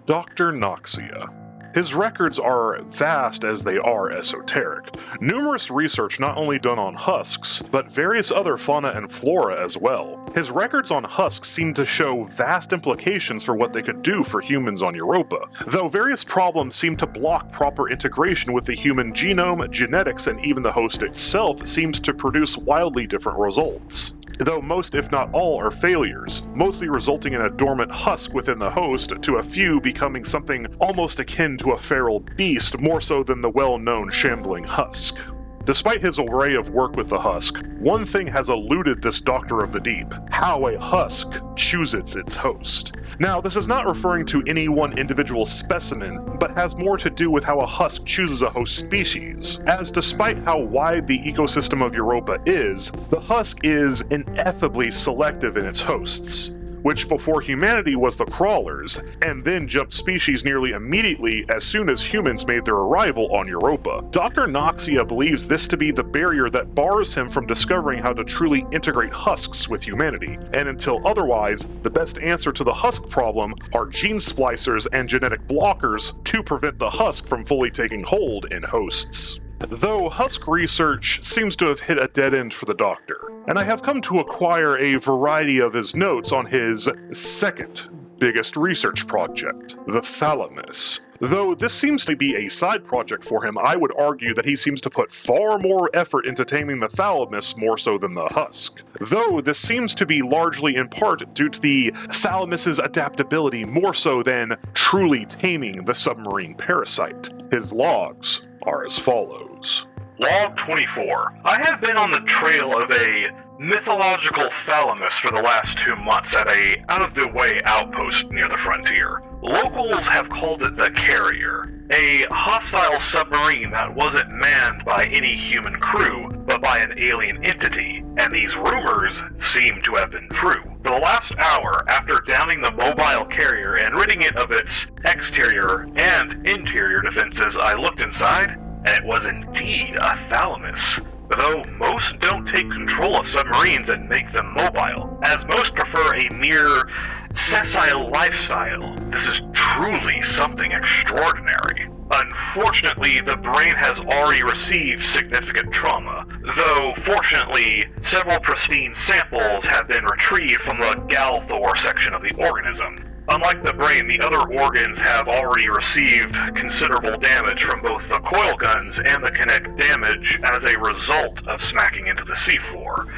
Dr. Noxia. His records are vast as they are esoteric. Numerous research not only done on husks, but various other fauna and flora as well. His records on husks seem to show vast implications for what they could do for humans on Europa, though various problems seem to block proper integration with the human genome, genetics, and even the host itself seems to produce wildly different results. Though most if not all are failures, mostly resulting in a dormant husk within the host, to a few becoming something almost akin to a feral beast more so than the well-known shambling husk. Despite his array of work with the husk, one thing has eluded this Doctor of the Deep: how a husk chooses its host. Now, this is not referring to any one individual specimen, but has more to do with how a husk chooses a host species, as despite how wide the ecosystem of Europa is, the husk is ineffably selective in its hosts, which before humanity was the crawlers, and then jumped species nearly immediately as soon as humans made their arrival on Europa. Dr. Noxia believes this to be the barrier that bars him from discovering how to truly integrate husks with humanity, and until otherwise, the best answer to the husk problem are gene splicers and genetic blockers to prevent the husk from fully taking hold in hosts. Though husk research seems to have hit a dead end for the Doctor, and I have come to acquire a variety of his notes on his second biggest research project, the Thalamus. Though this seems to be a side project for him, I would argue that he seems to put far more effort into taming the Thalamus more so than the husk. Though this seems to be largely in part due to the Thalamus's adaptability more so than truly taming the submarine parasite. His logs are as follows. Log 24. I have been on the trail of a mythological Thalamus for the last 2 months at a out-of-the-way outpost near the frontier. Locals have called it the Carrier, a hostile submarine that wasn't manned by any human crew, but by an alien entity, and these rumors seem to have been true. For the last hour, after downing the mobile carrier and ridding it of its exterior and interior defenses, I looked inside, and it was indeed a Thalamus. Though most don't take control of submarines and make them mobile, as most prefer a mere sessile lifestyle, this is truly something extraordinary. Unfortunately, the brain has already received significant trauma, though fortunately, several pristine samples have been retrieved from the Galthor section of the organism. Unlike the brain, the other organs have already received considerable damage from both the coil guns and the kinetic damage as a result of smacking into the seafloor.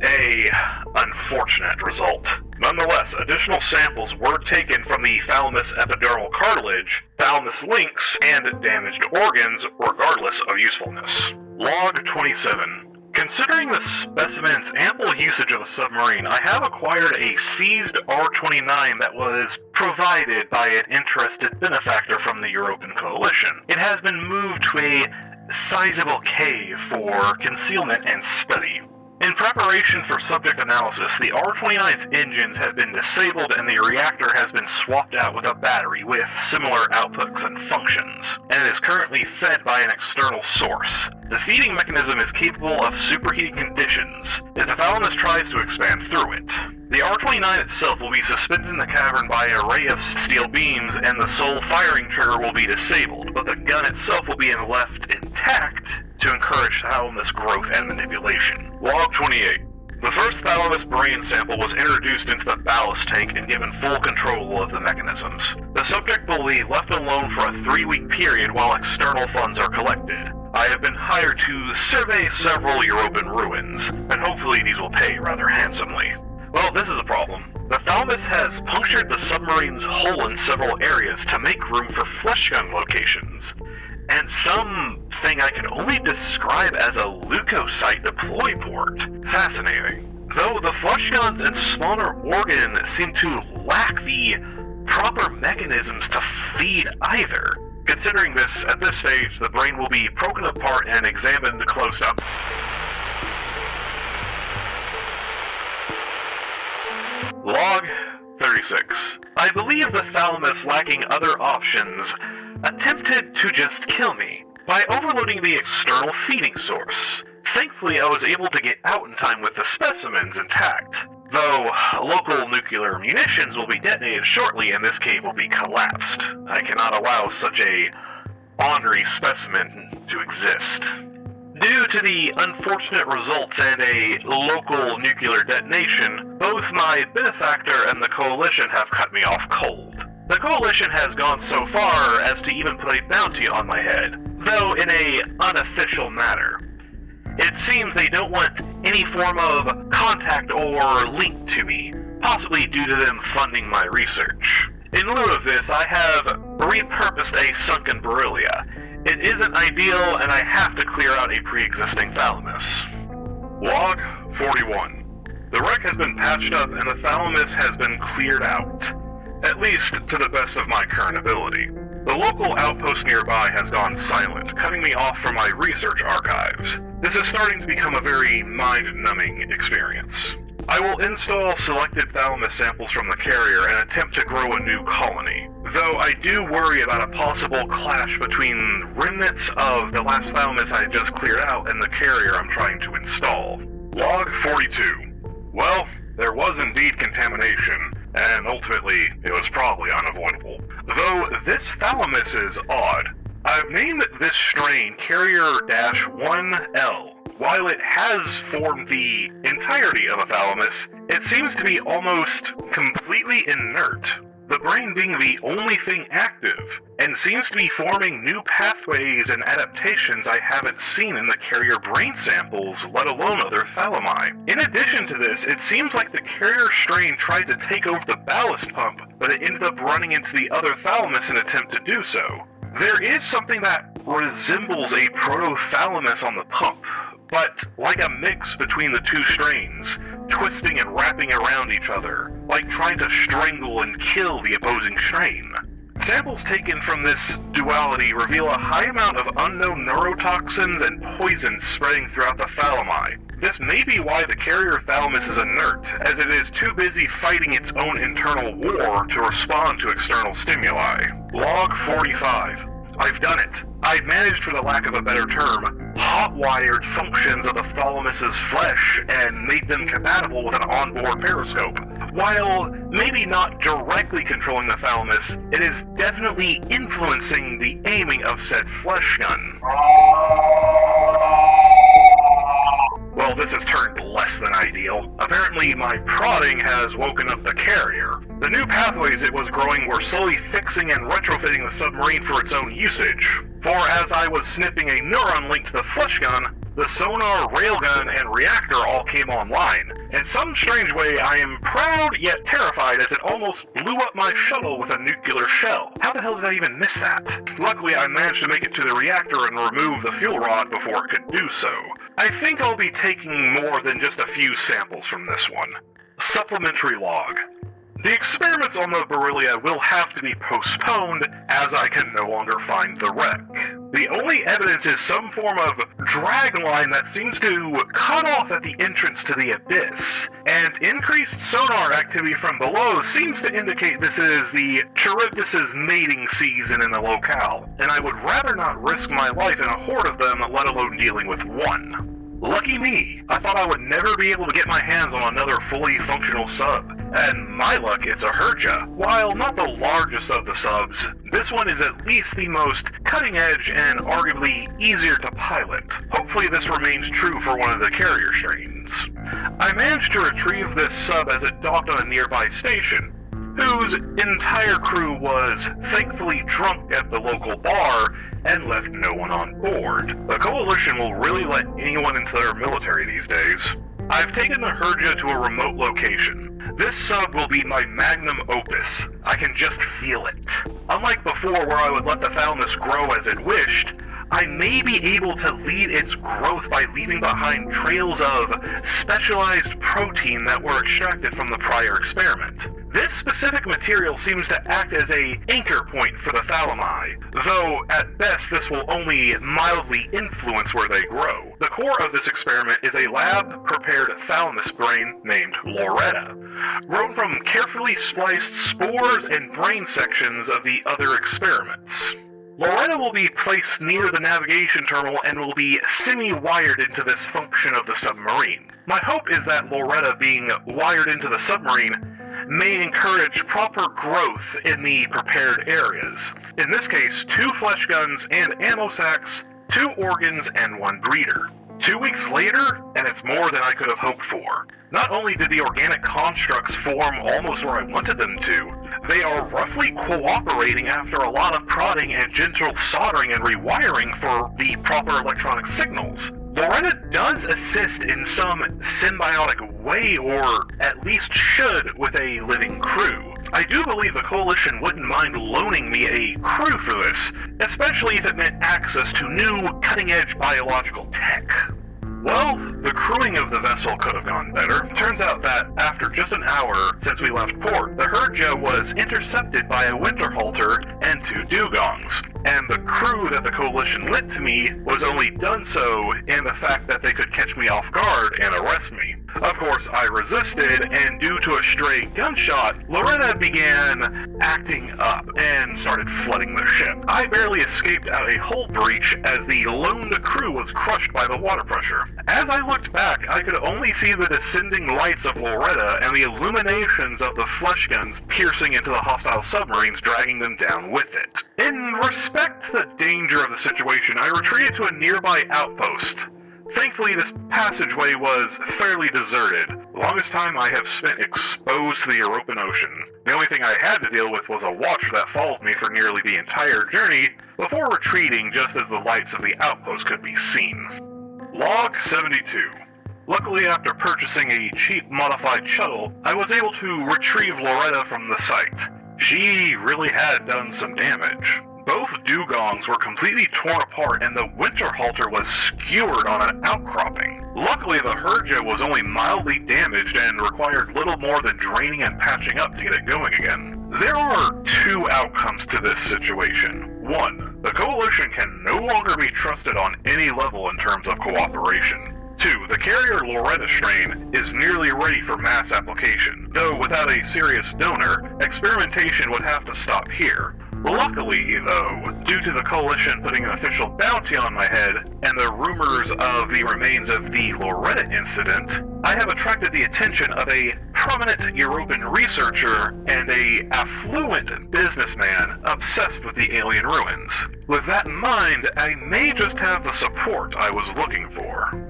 A unfortunate result. Nonetheless, additional samples were taken from the thalamus epidermal cartilage, thalamus links, and damaged organs, regardless of usefulness. Log 27. Considering the specimen's ample usage of a submarine, I have acquired a seized R-29 that was provided by an interested benefactor from the European coalition. It has been moved to a sizable cave for concealment and study. In preparation for subject analysis, the R-29's engines have been disabled and the reactor has been swapped out with a battery with similar outputs and functions, and it is currently fed by an external source. The feeding mechanism is capable of superheating conditions if the thalamus tries to expand through it. The R-29 itself will be suspended in the cavern by an array of steel beams and the sole firing trigger will be disabled, but the gun itself will be left intact to encourage thalamus growth and manipulation. Log 28. The first thalamus brain sample was introduced into the ballast tank and given full control of the mechanisms. The subject will be left alone for a 3-week period while external funds are collected. I have been hired to survey several European ruins, and hopefully these will pay rather handsomely. Well, this is a problem. The thalamus has punctured the submarine's hull in several areas to make room for flesh gun locations, and something I can only describe as a leukocyte deploy port. Fascinating. Though the flesh guns and smaller organs seem to lack the proper mechanisms to feed either. Considering this, at this stage, the brain will be broken apart and examined close up. Log 36. I believe the thalamus, lacking other options, attempted to just kill me by overloading the external feeding source. Thankfully, I was able to get out in time with the specimens intact, Though local nuclear munitions will be detonated shortly and this cave will be collapsed. I cannot allow such a ornery specimen to exist. Due to the unfortunate results and a local nuclear detonation, both my benefactor and the Coalition have cut me off cold. The Coalition has gone so far as to even put a bounty on my head, though in a unofficial manner. It seems they don't want any form of contact or link to me, possibly due to them funding my research. In lieu of this, I have repurposed a sunken beryllia. It isn't ideal, and I have to clear out a pre-existing Thalamus. Log 41. The wreck has been patched up and the Thalamus has been cleared out. At least to the best of my current ability. The local outpost nearby has gone silent, cutting me off from my research archives. This is starting to become a very mind-numbing experience. I will install selected Thalamus samples from the carrier and attempt to grow a new colony, though I do worry about a possible clash between remnants of the last Thalamus I just cleared out and the carrier I'm trying to install. Log 42. Well, there was indeed contamination, and ultimately it was probably unavoidable. Though this Thalamus is odd. I've named this strain Carrier-1L. While it has formed the entirety of a Thalamus, it seems to be almost completely inert, the brain being the only thing active, and seems to be forming new pathways and adaptations I haven't seen in the carrier brain samples, let alone other thalami. In addition to this, it seems like the carrier strain tried to take over the ballast pump, but it ended up running into the other Thalamus in an attempt to do so. There is something that resembles a proto-Thalamus on the pump, but like a mix between the two strains, twisting and wrapping around each other, like trying to strangle and kill the opposing strain. Samples taken from this duality reveal a high amount of unknown neurotoxins and poisons spreading throughout the thalami. This may be why the carrier Thalamus is inert, as it is too busy fighting its own internal war to respond to external stimuli. Log 45. I've done it. I've managed, for the lack of a better term, hot-wired functions of the Thalamus's flesh and made them compatible with an onboard periscope. While maybe not directly controlling the Thalamus, it is definitely influencing the aiming of said flesh gun. Well, this has turned less than ideal. Apparently, my prodding has woken up the carrier. The new pathways it was growing were slowly fixing and retrofitting the submarine for its own usage. For as I was snipping a neuron link to the flesh gun, the sonar, railgun, and reactor all came online. In some strange way, I am proud yet terrified as it almost blew up my shuttle with a nuclear shell. How the hell did I even miss that? Luckily, I managed to make it to the reactor and remove the fuel rod before it could do so. I think I'll be taking more than just a few samples from this one. Supplementary log. The experiments on the beryllia will have to be postponed, as I can no longer find the wreck. The only evidence is some form of drag line that seems to cut off at the entrance to the abyss, and increased sonar activity from below seems to indicate this is the Charybdis's mating season in the locale, and I would rather not risk my life in a horde of them, let alone dealing with one. Lucky me, I thought I would never be able to get my hands on another fully functional sub, and my luck it's a Herja. While not the largest of the subs, this one is at least the most cutting edge and arguably easier to pilot. Hopefully this remains true for one of the carrier strains. I managed to retrieve this sub as it docked on a nearby station, whose entire crew was thankfully drunk at the local bar and left no one on board. The Coalition will really let anyone into their military these days. I've taken the Herja to a remote location. This sub will be my magnum opus. I can just feel it. Unlike before where I would let the Thalamus grow as it wished, I may be able to lead its growth by leaving behind trails of specialized protein that were extracted from the prior experiment. This specific material seems to act as an anchor point for the thalami, though at best this will only mildly influence where they grow. The core of this experiment is a lab-prepared thalamus brain named Loretta, grown from carefully spliced spores and brain sections of the other experiments. Loretta will be placed near the navigation terminal and will be semi-wired into this function of the submarine. My hope is that Loretta being wired into the submarine may encourage proper growth in the prepared areas. In this case, 2 flesh guns and ammo sacks, 2 organs, and 1 breeder. 2 weeks later, and it's more than I could have hoped for. Not only did the organic constructs form almost where I wanted them to, they are roughly cooperating after a lot of prodding and gentle soldering and rewiring for the proper electronic signals. Loretta does assist in some symbiotic way, or at least should, with a living crew. I do believe the Coalition wouldn't mind loaning me a crew for this, especially if it meant access to new, cutting-edge biological tech. Well, the crewing of the vessel could have gone better. Turns out that after just an hour since we left port, the Hurja was intercepted by a winter halter and 2 dugongs, and the crew that the Coalition lent to me was only done so in the fact that they could catch me off guard and arrest me. Of course, I resisted, and due to a stray gunshot, Loretta began acting up and started flooding the ship. I barely escaped out a hull breach as the lone crew was crushed by the water pressure. As I looked back, I could only see the descending lights of Loretta and the illuminations of the flesh guns piercing into the hostile submarines, dragging them down with it. In respect to the danger of the situation, I retreated to a nearby outpost. Thankfully, this passageway was fairly deserted. The longest time I have spent exposed to the European Ocean. The only thing I had to deal with was a watcher that followed me for nearly the entire journey, before retreating just as the lights of the outpost could be seen. Log 72. Luckily, after purchasing a cheap modified shuttle, I was able to retrieve Loretta from the site. She really had done some damage. Both dugongs were completely torn apart and the winter halter was skewered on an outcropping. Luckily, the Hurja was only mildly damaged and required little more than draining and patching up to get it going again. There are 2 outcomes to this situation. 1, the Coalition can no longer be trusted on any level in terms of cooperation. 2, the carrier Loretta strain is nearly ready for mass application, though without a serious donor, experimentation would have to stop here. Luckily, though, due to the Coalition putting an official bounty on my head and the rumors of the remains of the Loretta incident, I have attracted the attention of a prominent European researcher and a affluent businessman obsessed with the alien ruins. With that in mind, I may just have the support I was looking for.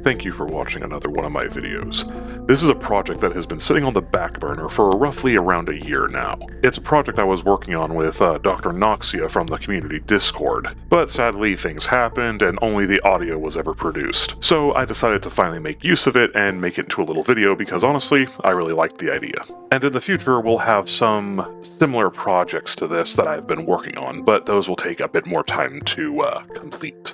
Thank you for watching another one of my videos. This is a project that has been sitting on the back burner for roughly around a year now. It's a project I was working on with Dr. Noxia from the community Discord, but sadly things happened and only the audio was ever produced. So I decided to finally make use of it and make it into a little video because honestly, I really liked the idea. And in the future we'll have some similar projects to this that I've been working on, but those will take a bit more time to complete.